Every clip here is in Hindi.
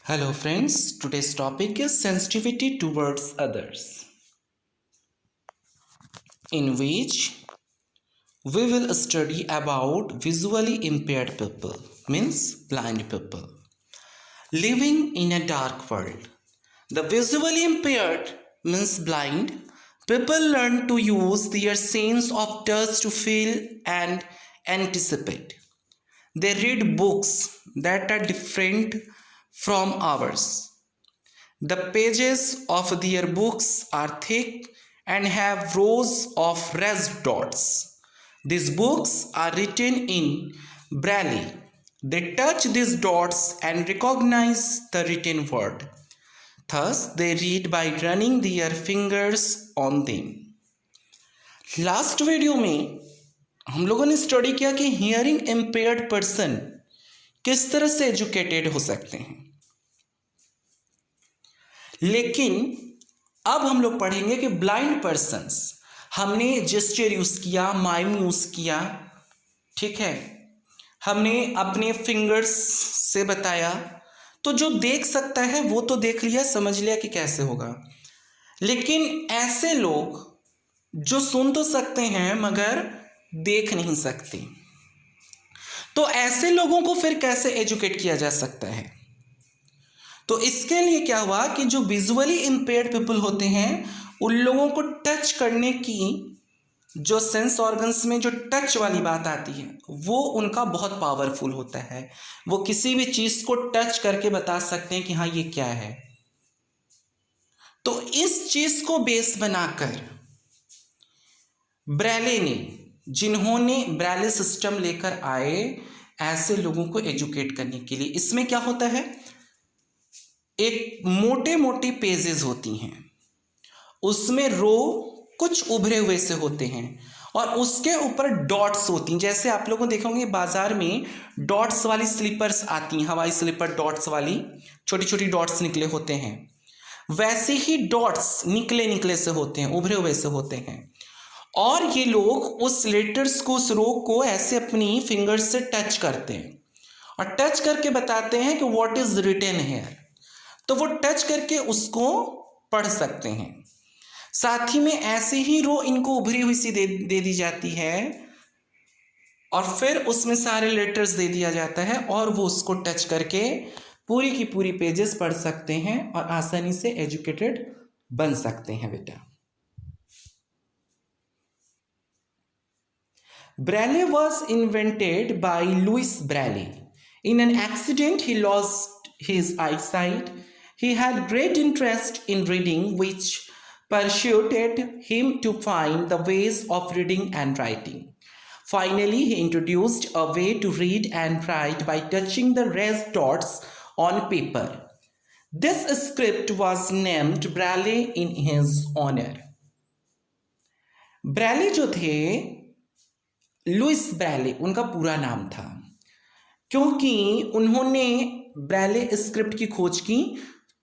Hello friends, today's topic is sensitivity towards others, in which we will study about visually impaired people, means blind people, living in a dark world. The visually impaired means blind. People learn to use their sense of touch to feel and anticipate. They read books that are different from ours. The pages of their books are thick and have rows of red dots. These books are written in Braille. They touch these dots and recognize the written word. Thus, they read by running their fingers on them. Last video में हम लोगों ने स्टडी किया कि हियरिंग इम्पेयर्ड पर्सन किस तरह से एजुकेटेड हो सकते हैं, लेकिन अब हम लोग पढ़ेंगे कि ब्लाइंड पर्सन्स, हमने जेस्चर यूज किया, माइम यूज किया, ठीक है, हमने अपने फिंगर्स से बताया, तो जो देख सकता है वो तो देख लिया, समझ लिया कि कैसे होगा, लेकिन ऐसे लोग जो सुन तो सकते हैं मगर देख नहीं सकते, तो ऐसे लोगों को फिर कैसे एजुकेट किया जा सकता है? तो इसके लिए क्या हुआ कि जो विजुअली इम्पेयर्ड पीपल होते हैं उन लोगों को टच करने की जो सेंस ऑर्गन्स में जो टच वाली बात आती है वो उनका बहुत पावरफुल होता है। वो किसी भी चीज को टच करके बता सकते हैं कि हाँ ये क्या है। तो इस चीज को बेस बनाकर ब्रैले ने, जिन्होंने ब्रैले सिस्टम लेकर आए ऐसे लोगों को एजुकेट करने के लिए, इसमें क्या होता है, एक मोटे मोटे पेजेस होती हैं, उसमें रो कुछ उभरे हुए से होते हैं और उसके ऊपर डॉट्स होती हैं। जैसे आप लोगों को देखा होंगे बाजार में डॉट्स वाली स्लीपर्स आती हैं, हवाई स्लीपर डॉट्स वाली, छोटी छोटी डॉट्स निकले होते हैं, वैसे ही डॉट्स निकले निकले से होते हैं, उभरे हुए से होते हैं। और ये लोग उस लेटर्स को, उस रो को ऐसे अपनी फिंगर्स से टच करते हैं और टच करके बताते हैं कि व्हाट इज रिटन हियर। तो वो टच करके उसको पढ़ सकते हैं। साथ ही में ऐसे ही रो इनको उभरी हुई सी दे दी जाती है और फिर उसमें सारे लेटर्स दे दिया जाता है और वो उसको टच करके पूरी की पूरी पेजेस पढ़ सकते हैं और आसानी से एजुकेटेड बन सकते हैं बेटा। Braille was invented by Louis Braille. In an accident, he lost his eyesight. He had great interest in reading, which persuaded him to find the ways of reading and writing. Finally, he introduced a way to read and write by touching the raised dots on paper. This script was named Braille in his honor. Braille जो थे, लुइस ब्रैले उनका पूरा नाम था, क्योंकि उन्होंने ब्रैले स्क्रिप्ट की खोज की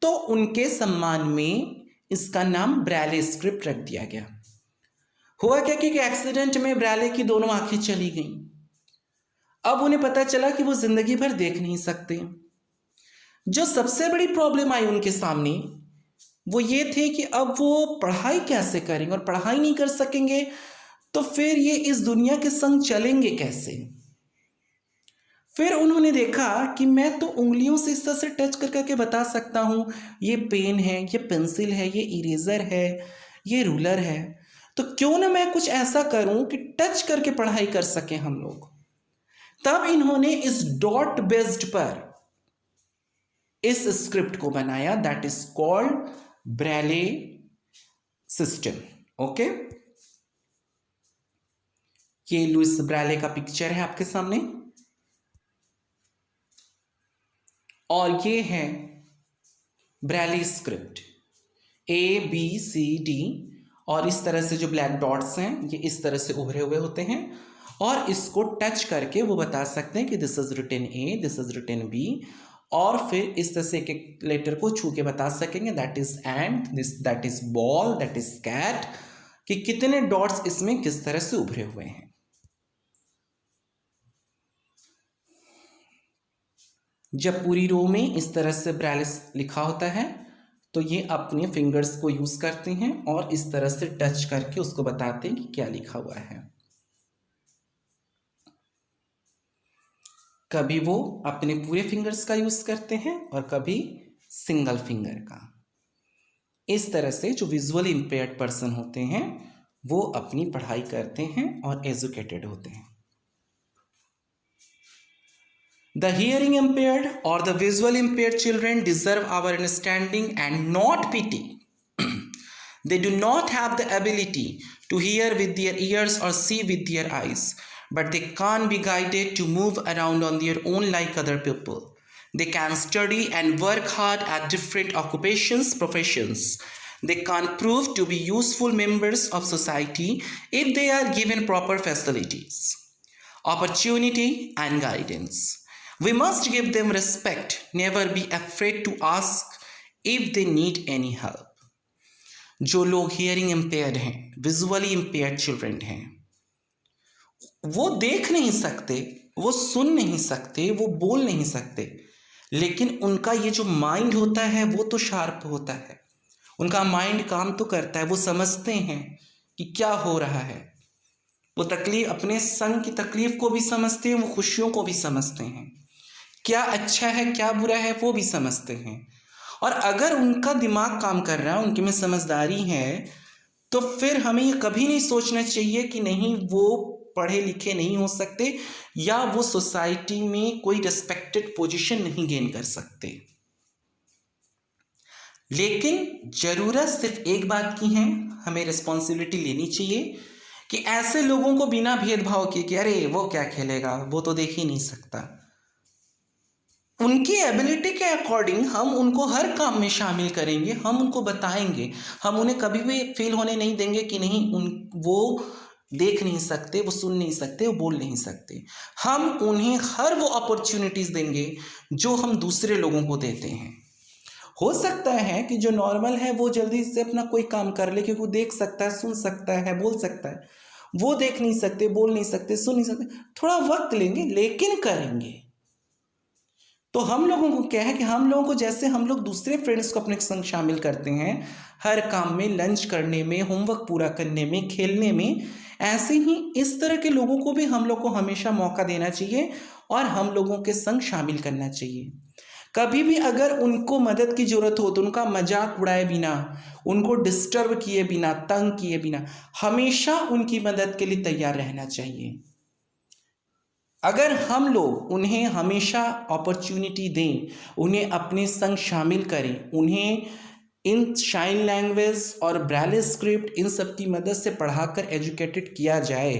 तो उनके सम्मान में इसका नाम ब्रैले स्क्रिप्ट रख दिया गया। हुआ क्या कि एक्सीडेंट में ब्रैले की दोनों आंखें चली गईं। अब उन्हें पता चला कि वो जिंदगी भर देख नहीं सकते। जो सबसे बड़ी प्रॉब्लम आई उनके सामने वो ये थी कि अब वो पढ़ाई कैसे करेंगे, और पढ़ाई नहीं कर सकेंगे तो फिर ये इस दुनिया के संग चलेंगे कैसे। फिर उन्होंने देखा कि मैं तो उंगलियों से इस तरह से टच कर करके बता सकता हूं, ये पेन है, ये पेंसिल है, ये इरेजर है, ये रूलर है, तो क्यों ना मैं कुछ ऐसा करूं कि टच करके पढ़ाई कर सकें हम लोग। तब इन्होंने इस डॉट बेस्ड पर इस स्क्रिप्ट को बनाया, that is called braille system. Okay, ये लुइस ब्रैले का पिक्चर है आपके सामने और ये है ब्रैले स्क्रिप्ट ABCD, और इस तरह से जो ब्लैक डॉट्स हैं ये इस तरह से उभरे हुए होते हैं और इसको टच करके वो बता सकते हैं कि this is written A, this is written B, और फिर इस तरह से एक एक लेटर को छू के बता सकेंगे, that is ant, this that is ball, that is cat, कि कितने डॉट्स इसमें किस तरह से उभरे हुए हैं। जब पूरी रो में इस तरह से ब्रेल लिखा होता है तो ये अपने फिंगर्स को यूज करते हैं और इस तरह से टच करके उसको बताते हैं कि क्या लिखा हुआ है। कभी वो अपने पूरे फिंगर्स का यूज करते हैं और कभी सिंगल फिंगर का। इस तरह से जो विजुअली इंपेयर्ड पर्सन होते हैं वो अपनी पढ़ाई करते हैं और एजुकेटेड होते हैं। The hearing impaired or the visually impaired children deserve our understanding and not pity. They do not have the ability to hear with their ears or see with their eyes, but they can be guided to move around on their own like other people. They can study and work hard at different occupations, professions. They can prove to be useful members of society if they are given proper facilities, opportunity, and guidance. We must give them respect, never be afraid to ask if they need any help. जो लोग हियरिंग इम्पेयर्ड हैं, विजुअली इम्पेयर्ड चिल्ड्रन हैं, वो देख नहीं सकते, वो सुन नहीं सकते, वो बोल नहीं सकते, लेकिन उनका ये जो माइंड होता है वो तो शार्प होता है। उनका माइंड काम तो करता है, वो समझते हैं कि क्या हो रहा है। वो तकलीफ, अपने संग की तकलीफ को भी समझते हैं, वो खुशियों को भी समझते हैं, क्या अच्छा है क्या बुरा है वो भी समझते हैं। और अगर उनका दिमाग काम कर रहा है, उनके में समझदारी है, तो फिर हमें ये कभी नहीं सोचना चाहिए कि नहीं वो पढ़े लिखे नहीं हो सकते या वो सोसाइटी में कोई रिस्पेक्टेड पोजीशन नहीं गेन कर सकते। लेकिन ज़रूरत सिर्फ एक बात की है, हमें रिस्पॉन्सिबिलिटी लेनी चाहिए कि ऐसे लोगों को बिना भेदभाव किए कि अरे वो क्या खेलेगा, वो तो देख ही नहीं सकता, उनकी एबिलिटी के अकॉर्डिंग हम उनको हर काम में शामिल करेंगे, हम उनको बताएंगे, हम उन्हें कभी भी फील होने नहीं देंगे कि नहीं वो देख नहीं सकते, वो सुन नहीं सकते, वो बोल नहीं सकते। हम उन्हें हर वो अपॉर्चुनिटीज़ देंगे जो हम दूसरे लोगों को देते हैं। हो सकता है कि जो नॉर्मल है वो जल्दी से अपना कोई काम कर ले, क्योंकि वो देख सकता है, सुन सकता है, बोल सकता है। वो देख नहीं सकते, बोल नहीं सकते, सुन नहीं सकते, थोड़ा वक्त लेंगे लेकिन करेंगे। तो हम लोगों को क्या है कि हम लोगों को, जैसे हम लोग दूसरे फ्रेंड्स को अपने संग शामिल करते हैं हर काम में, लंच करने में, होमवर्क पूरा करने में, खेलने में, ऐसे ही इस तरह के लोगों को भी हम लोग को हमेशा मौका देना चाहिए और हम लोगों के संग शामिल करना चाहिए। कभी भी अगर उनको मदद की ज़रूरत हो तो उनका मजाक उड़ाए बिना, उनको डिस्टर्ब किए बिना, तंग किए बिना हमेशा उनकी मदद के लिए तैयार रहना चाहिए। अगर हम लोग उन्हें हमेशा अपॉर्चुनिटी दें, उन्हें अपने संग शामिल करें, उन्हें इन साइन लैंग्वेज और ब्रेल स्क्रिप्ट इन सब की मदद से पढ़ाकर एजुकेटेड किया जाए,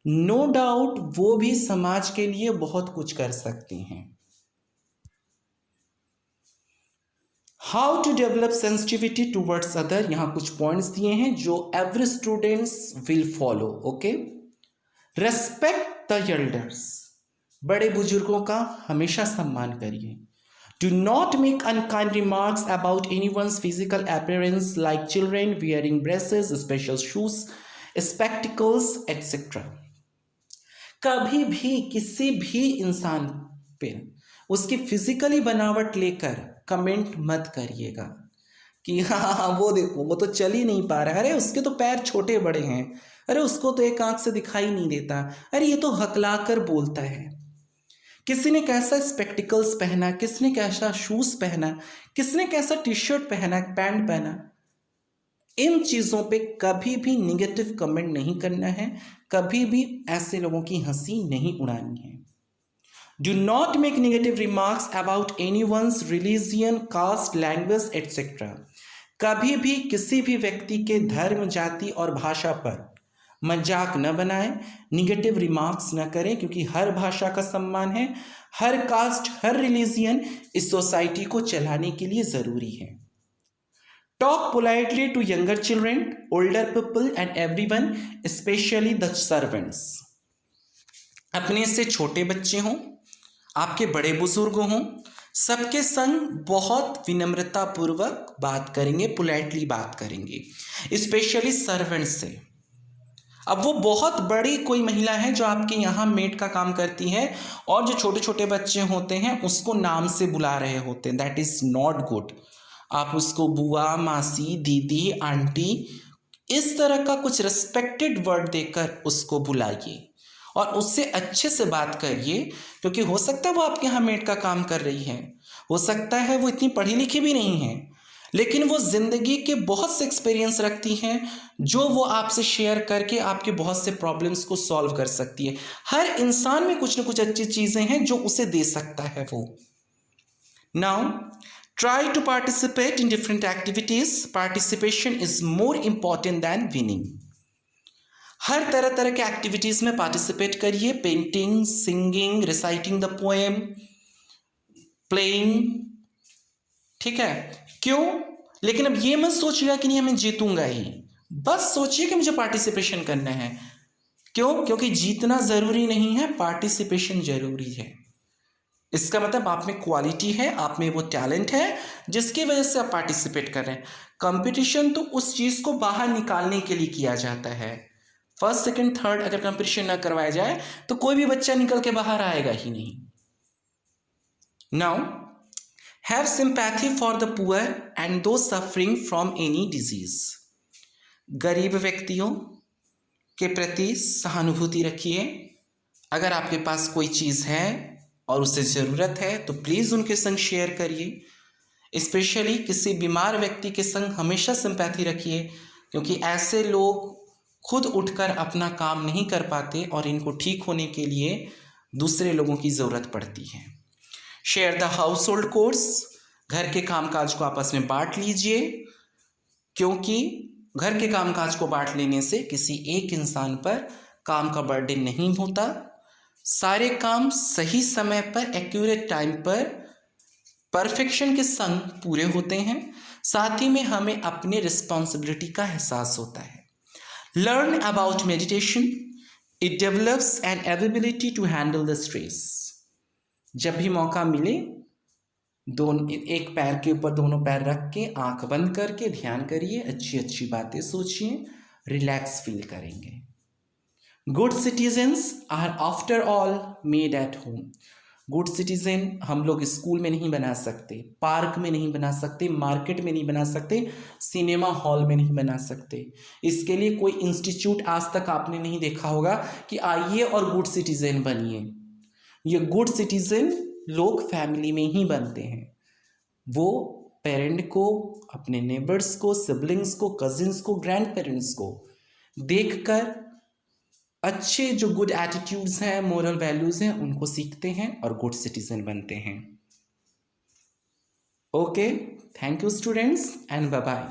नो डाउट वो भी समाज के लिए बहुत कुछ कर सकते हैं। How to develop sensitivity towards other, यहाँ कुछ पॉइंट्स दिए हैं जो every students will follow. Okay, respect the elders, बड़े बुजुर्गों का हमेशा सम्मान करिए। Do not make unkind remarks about anyone's physical appearance like children wearing braces, special shoes, spectacles etcetera. कभी भी किसी भी इंसान पे उसकी फिजिकली बनावट लेकर कमेंट मत करिएगा कि हाँ वो देखो वो तो चल ही नहीं पा रहा है, अरे उसके तो पैर छोटे बड़े हैं, अरे उसको तो एक आंख से दिखाई नहीं देता, अरे ये तो हकला कर बोलता है। किसी ने कैसा स्पेक्टिकल्स पहना, किसने कैसा शूज पहना, किसने कैसा टी शर्ट पहना, पैंट पहना, इन चीज़ों पे कभी भी निगेटिव कमेंट नहीं करना है, कभी भी ऐसे लोगों की हंसी नहीं उड़ानी है। Do not make negative remarks about anyone's religion, caste, language etcetera. कभी भी किसी भी व्यक्ति के धर्म, जाति और भाषा पर मजाक न बनाएं, निगेटिव रिमार्क्स न करें, क्योंकि हर भाषा का सम्मान है, हर कास्ट, हर रिलीजियन इस सोसाइटी को चलाने के लिए ज़रूरी है। Talk politely to younger children, older people and everyone, specially the servants. अपने से छोटे बच्चे हों, आपके बड़े बुजुर्ग हों, सबके संग बहुत विनम्रता पूर्वक बात करेंगे, पोलाइटली बात करेंगे, स्पेशली सर्वेंट्स से। अब वो बहुत बड़ी कोई महिला है जो आपके यहाँ मेड का काम करती है और जो छोटे छोटे बच्चे होते हैं उसको नाम से बुला रहे होते हैं, दैट इज नॉट गुड। आप उसको बुआ, मासी, दीदी, आंटी इस तरह का कुछ रिस्पेक्टेड वर्ड देकर उसको बुलाइए और उससे अच्छे से बात करिए, क्योंकि हो सकता है वो आपके यहाँ मेड का काम कर रही है, हो सकता है वो इतनी पढ़ी लिखी भी नहीं है, लेकिन वो ज़िंदगी के बहुत से एक्सपीरियंस रखती हैं जो वो आपसे शेयर करके आपके बहुत से प्रॉब्लम्स को सॉल्व कर सकती है। हर इंसान में कुछ ना कुछ अच्छी चीज़ें हैं जो उसे दे सकता है वो। Now try to participate in different activities, participation is more important than winning. हर तरह तरह के एक्टिविटीज में पार्टिसिपेट करिए, painting, singing, reciting the poem, playing, ठीक है। क्यों? लेकिन अब ये मत सोचिएगा कि नहीं मैं जीतूंगा ही, बस सोचिए कि मुझे पार्टिसिपेशन करना है। क्यों? क्योंकि जीतना जरूरी नहीं है, पार्टिसिपेशन जरूरी है। इसका मतलब आप में क्वालिटी है, आप में वो टैलेंट है जिसकी वजह से आप पार्टिसिपेट कर रहे हैं। कंपटीशन तो उस चीज को बाहर निकालने के लिए किया जाता है। फर्स्ट, सेकंड, थर्ड अगर कंपटीशन ना करवाया जाए तो कोई भी बच्चा निकल के बाहर आएगा ही नहीं। Now have sympathy for the poor and दो सफरिंग फ्रॉम एनी डिजीज। गरीब व्यक्तियों के प्रति सहानुभूति रखिए। अगर आपके पास कोई चीज़ है और उसे ज़रूरत है तो प्लीज़ उनके संग शेयर करिए। स्पेशली किसी बीमार व्यक्ति के संग हमेशा सिंपैथी रखिए, क्योंकि ऐसे लोग खुद उठकर अपना काम नहीं कर पाते और इनको ठीक होने के लिए दूसरे लोगों की ज़रूरत पड़ती है। Share the house hold course, घर के कामकाज को आपस में बांट लीजिए, क्योंकि घर के कामकाज को बांट लेने से किसी एक इंसान पर काम का बर्डन नहीं होता। सारे काम सही समय पर, एक्यूरेट टाइम पर, परफेक्शन के संग पूरे होते हैं। साथ ही में हमें अपनी रिस्पॉन्सिबिलिटी का एहसास होता है। Learn about meditation, it develops an ability to handle the stress. जब भी मौका मिले, दोनों एक पैर के ऊपर दोनों पैर रख के आंख बंद करके ध्यान करिए, अच्छी अच्छी बातें सोचिए, रिलैक्स फील करेंगे। Good citizens are after all made at home. Good citizen हम लोग स्कूल में नहीं बना सकते, पार्क में नहीं बना सकते, मार्केट में नहीं बना सकते, सिनेमा हॉल में नहीं बना सकते। इसके लिए कोई इंस्टीट्यूट आज तक आपने नहीं देखा होगा कि आइए और गुड सिटीजन बनिए। ये गुड सिटीजन लोग फैमिली में ही बनते हैं। वो पेरेंट को, अपने नेबर्स को, सिबलिंग्स को, कजिन्स को, ग्रैंड पेरेंट्स को देखकर अच्छे जो गुड एटीट्यूड्स हैं, मोरल वैल्यूज हैं, उनको सीखते हैं और गुड सिटीजन बनते हैं। Okay, thank you students and bye bye.